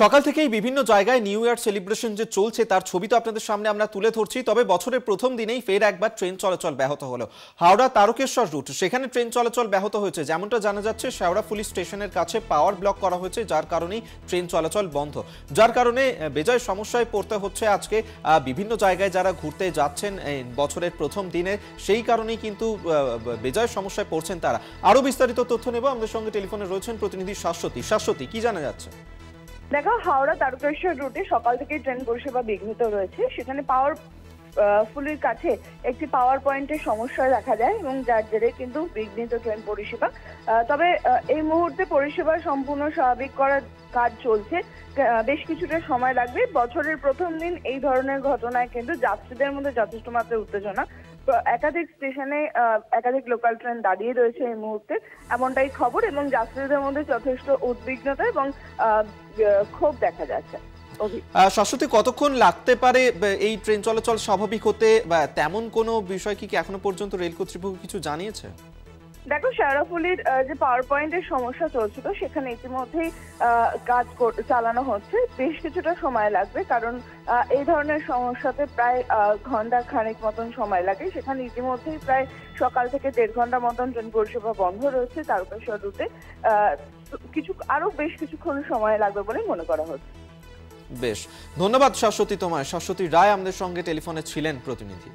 সকাল থেকেই বিভিন্ন জায়গায় নিউ ইয়ার সেলিব্রেশন যে চলছে তার ছবি তো আপনাদের সামনে আমরা তুলে ধরছি। তবে বছরের প্রথম দিনেই ফের একবার ট্রেন চলাচল ব্যাহত হলো। হাওড়া তারকেশ্বর রুট, সেখানে ট্রেন চলাচল ব্যাহত হয়েছে। যেমনটা জানা যাচ্ছে, শেওড়াফুলি স্টেশনের কাছে পাওয়ার ব্লক করা হয়েছে, যার কারণেই ট্রেন চলাচল বন্ধ, যার কারণে বেজায় সমস্যায় পড়তে হচ্ছে আজকে বিভিন্ন জায়গায় যারা ঘুরতে যাচ্ছেন বছরের প্রথম দিনে। সেই কারণেই কিন্তু বেজায় সমস্যায় পড়ছেন তারা। আরো বিস্তারিত তথ্য নেব, আমাদের সঙ্গে টেলিফোনে রয়েছেন প্রতিনিধি শাশ্বতী। শাশ্বতী, কি জানা যাচ্ছে? দেখো, হাওড়া তারকেশ্বর রুটে সকাল থেকে ট্রেন পরিষেবা বিঘ্নিত রয়েছে। সেখানে পাওয়ার ফুলির কাছে একটি পাওয়ার পয়েন্টের সমস্যা দেখা যায় এবং যার জেরে কিন্তু বিঘ্নিত ট্রেন পরিষেবা। তবে এই মুহূর্তে পরিষেবা সম্পূর্ণ স্বাভাবিক করার কাজ চলছে। বেশ কিছুটা সময় লাগবে। বছরের প্রথম দিন এই ধরনের ঘটনায় কিন্তু যাত্রীদের মধ্যে যথেষ্ট মাত্রায় উত্তেজনা। একাধিক স্টেশনে একাধিক লোকাল ট্রেন দাঁড়িয়ে রয়েছে এই মুহূর্তে, এমনটাই খবর, এবং যাত্রীদের মধ্যে যথেষ্ট উদ্বিগ্নতা এবং ক্ষোভ দেখা যাচ্ছে। শাশ্বতী, কতক্ষণ লাগতে পারে এই ট্রেন চলাচল স্বাভাবিক হতে? তেমন কোনো বিষয় কি এখনো পর্যন্ত রেল কর্তৃপক্ষ কিছু জানিয়েছে? দেখো, শেওড়াফুলির যে পাওয়ার পয়েন্টের সমস্যা চলছিল, সেখানে ইতিমধ্যেই কাজ চালানো হচ্ছে। বেশ কিছুটা সময় লাগবে, কারণ এই ধরনের সমস্যাতে প্রায় ঘন্টা খানেক মতন সময় লাগে। সেখানে ইতিমধ্যেই প্রায় সকাল থেকে 1.5 ঘন্টা মতন ট্রেন পরিষেবা বন্ধ রয়েছে তারকেশ্বর রুটে। আরো বেশ কিছুক্ষণ সময় লাগবে বলে মনে করা হচ্ছে। বেশ, ধন্যবাদ শাশ্বতী তোমায়। শাশ্বতী রায় আমাদের সঙ্গে টেলিফোনে ছিলেন প্রতিনিধি।